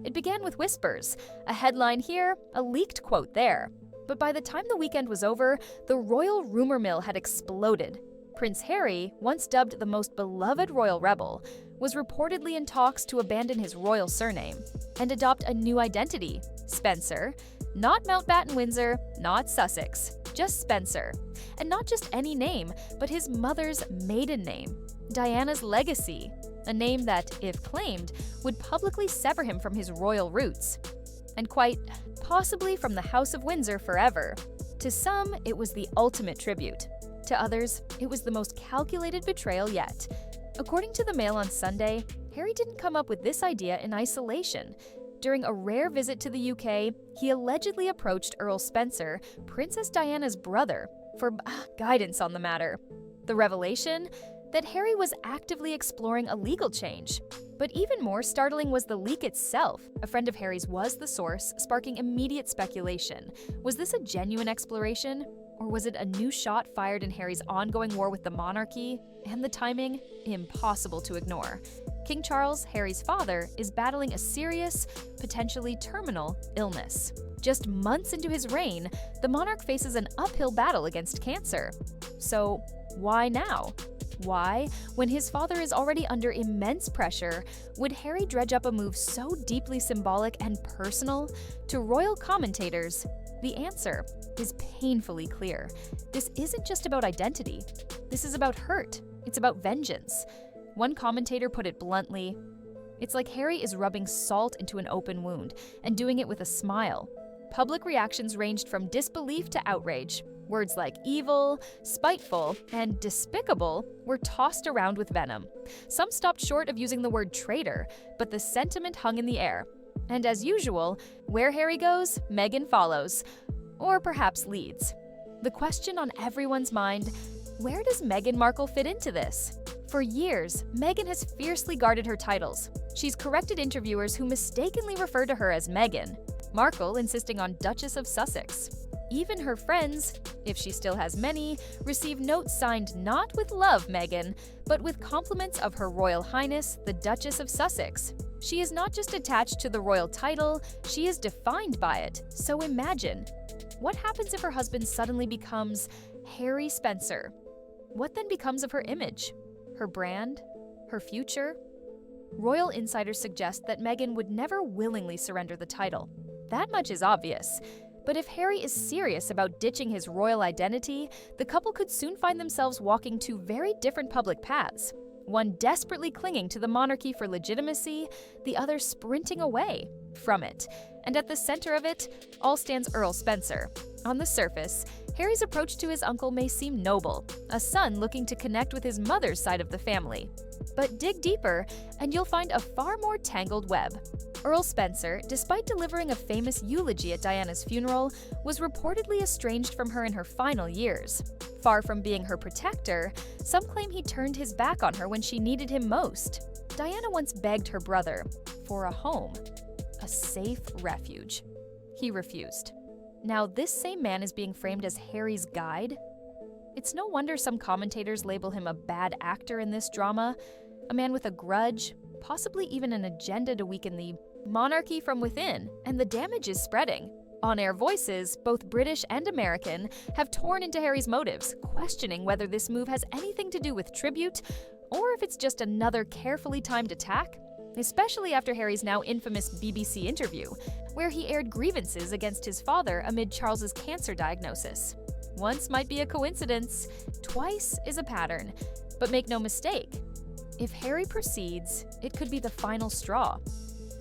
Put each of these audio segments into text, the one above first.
It began with whispers, a headline here, a leaked quote there. But by the time the weekend was over, the royal rumor mill had exploded. Prince Harry, once dubbed the most beloved royal rebel, was reportedly in talks to abandon his royal surname and adopt a new identity, Spencer, not Mountbatten-Windsor, not Sussex, just Spencer. And not just any name, but his mother's maiden name, Diana's legacy, a name that, if claimed, would publicly sever him from his royal roots. And quite possibly from the House of Windsor forever. To some, it was the ultimate tribute. To others, it was the most calculated betrayal yet. According to the Mail on Sunday, Harry didn't come up with this idea in isolation. During a rare visit to the UK, he allegedly approached Earl Spencer, Princess Diana's brother, for guidance on the matter. The revelation? That Harry was actively exploring a legal change. But even more startling was the leak itself. A friend of Harry's was the source, sparking immediate speculation. Was this a genuine exploration? Or was it a new shot fired in Harry's ongoing war with the monarchy? And the timing? Impossible to ignore. King Charles, Harry's father, is battling a serious, potentially terminal illness. Just months into his reign, the monarch faces an uphill battle against cancer. So, why now? Why, when his father is already under immense pressure, would Harry dredge up a move so deeply symbolic and personal? To royal commentators, the answer is painfully clear. This isn't just about identity. This is about hurt. It's about vengeance. One commentator put it bluntly, "It's like Harry is rubbing salt into an open wound and doing it with a smile." Public reactions ranged from disbelief to outrage. Words like evil, spiteful, and despicable were tossed around with venom. Some stopped short of using the word traitor, but the sentiment hung in the air. And as usual, where Harry goes, Meghan follows. Or perhaps leads. The question on everyone's mind, where does Meghan Markle fit into this? For years, Meghan has fiercely guarded her titles. She's corrected interviewers who mistakenly refer to her as Meghan. Markle insisting on Duchess of Sussex. Even her friends, if she still has many, receive notes signed not with "Love, Meghan," but with compliments of Her Royal Highness, the Duchess of Sussex. She is not just attached to the royal title, she is defined by it. So imagine, what happens if her husband suddenly becomes Harry Spencer? What then becomes of her image, her brand, her future? Royal insiders suggest that Meghan would never willingly surrender the title. That much is obvious. But if Harry is serious about ditching his royal identity, the couple could soon find themselves walking two very different public paths. One desperately clinging to the monarchy for legitimacy, the other sprinting away from it. And at the center of it all stands Earl Spencer. On the surface, Harry's approach to his uncle may seem noble, a son looking to connect with his mother's side of the family. But dig deeper, and you'll find a far more tangled web. Earl Spencer, despite delivering a famous eulogy at Diana's funeral, was reportedly estranged from her in her final years. Far from being her protector, some claim he turned his back on her when she needed him most. Diana once begged her brother for a home, a safe refuge. He refused. Now this same man is being framed as Harry's guide. It's no wonder some commentators label him a bad actor in this drama, a man with a grudge, possibly even an agenda to weaken the monarchy from within, and the damage is spreading. On-air voices, both British and American, have torn into Harry's motives, questioning whether this move has anything to do with tribute or if it's just another carefully timed attack, especially after Harry's now infamous BBC interview, where he aired grievances against his father amid Charles's cancer diagnosis. Once might be a coincidence, twice is a pattern. But make no mistake, if Harry proceeds, it could be the final straw.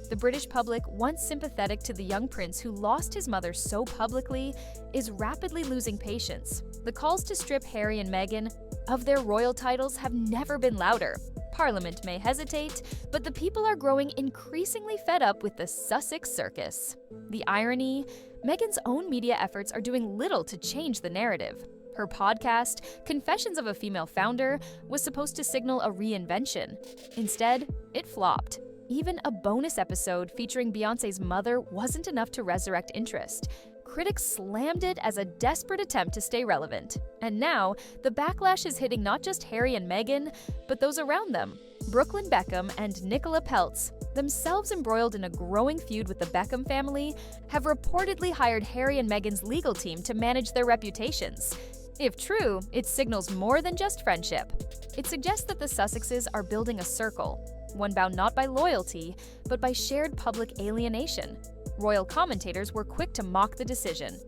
The British public, once sympathetic to the young prince who lost his mother so publicly, is rapidly losing patience. The calls to strip Harry and Meghan of their royal titles have never been louder. Parliament may hesitate, but the people are growing increasingly fed up with the Sussex circus. The irony? Meghan's own media efforts are doing little to change the narrative. Her podcast, Confessions of a Female Founder, was supposed to signal a reinvention. Instead, it flopped. Even a bonus episode featuring Beyoncé's mother wasn't enough to resurrect interest. Critics slammed it as a desperate attempt to stay relevant. And now, the backlash is hitting not just Harry and Meghan, but those around them. Brooklyn Beckham and Nicola Peltz, themselves embroiled in a growing feud with the Beckham family, have reportedly hired Harry and Meghan's legal team to manage their reputations. If true, it signals more than just friendship. It suggests that the Sussexes are building a circle, one bound not by loyalty, but by shared public alienation. Royal commentators were quick to mock the decision.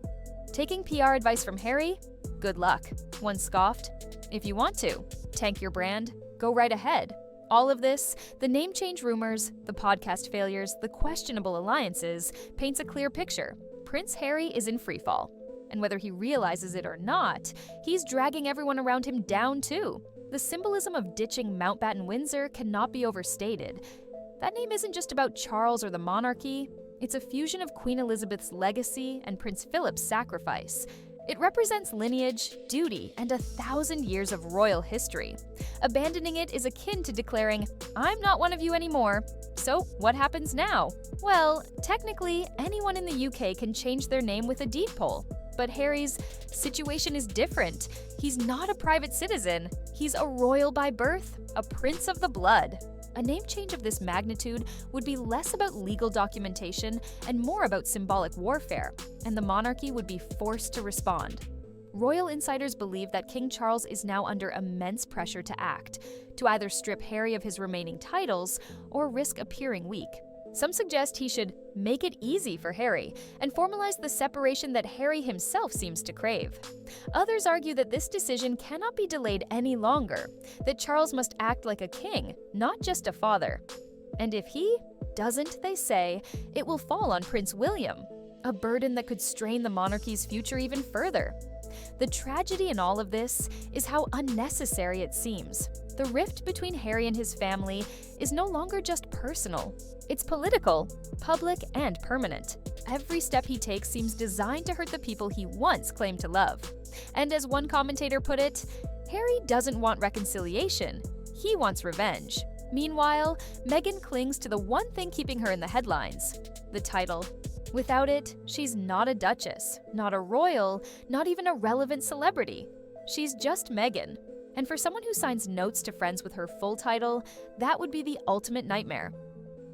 Taking PR advice from Harry? Good luck. One scoffed, if you want to, tank your brand, go right ahead. All of this, the name change rumors, the podcast failures, the questionable alliances, paints a clear picture. Prince Harry is in freefall. And whether he realizes it or not, he's dragging everyone around him down too. The symbolism of ditching Mountbatten-Windsor cannot be overstated. That name isn't just about Charles or the monarchy. It's a fusion of Queen Elizabeth's legacy and Prince Philip's sacrifice. It represents lineage, duty, and 1,000 years of royal history. Abandoning it is akin to declaring, I'm not one of you anymore. So what happens now? Well, technically, anyone in the UK can change their name with a deed poll. But Harry's situation is different. He's not a private citizen. He's a royal by birth, a prince of the blood. A name change of this magnitude would be less about legal documentation and more about symbolic warfare, and the monarchy would be forced to respond. Royal insiders believe that King Charles is now under immense pressure to act, to either strip Harry of his remaining titles or risk appearing weak. Some suggest he should make it easy for Harry and formalize the separation that Harry himself seems to crave. Others argue that this decision cannot be delayed any longer, that Charles must act like a king, not just a father. And if he doesn't, they say, it will fall on Prince William, a burden that could strain the monarchy's future even further. The tragedy in all of this is how unnecessary it seems. The rift between Harry and his family is no longer just personal. It's political, public, and permanent. Every step he takes seems designed to hurt the people he once claimed to love. And as one commentator put it, Harry doesn't want reconciliation, he wants revenge. Meanwhile, Meghan clings to the one thing keeping her in the headlines: the title. Without it, she's not a duchess, not a royal, not even a relevant celebrity. She's just Meghan. And for someone who signs notes to friends with her full title, that would be the ultimate nightmare.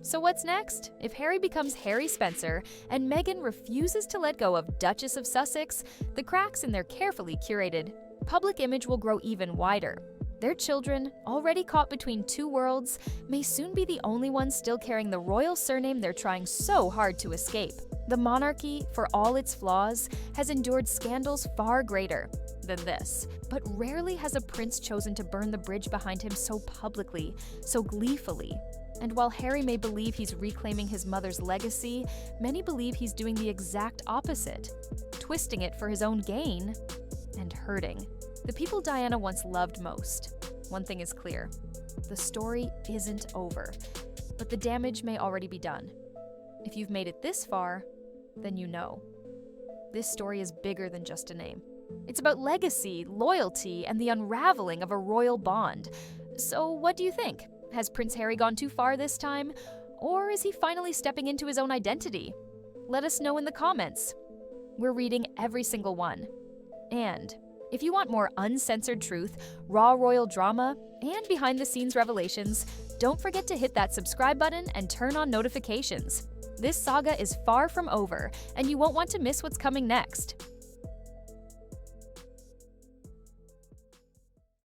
So what's next? If Harry becomes Harry Spencer and Meghan refuses to let go of Duchess of Sussex, the cracks in their carefully curated public image will grow even wider. Their children, already caught between two worlds, may soon be the only ones still carrying the royal surname they're trying so hard to escape. The monarchy, for all its flaws, has endured scandals far greater than this, but rarely has a prince chosen to burn the bridge behind him so publicly, so gleefully. And while Harry may believe he's reclaiming his mother's legacy, many believe he's doing the exact opposite, twisting it for his own gain and hurting the people Diana once loved most. One thing is clear: the story isn't over, but the damage may already be done. If you've made it this far, then you know. This story is bigger than just a name. It's about legacy, loyalty, and the unraveling of a royal bond. So what do you think? Has Prince Harry gone too far this time? Or is he finally stepping into his own identity? Let us know in the comments. We're reading every single one. And if you want more uncensored truth, raw royal drama, and behind-the-scenes revelations, don't forget to hit that subscribe button and turn on notifications. This saga is far from over, and you won't want to miss what's coming next.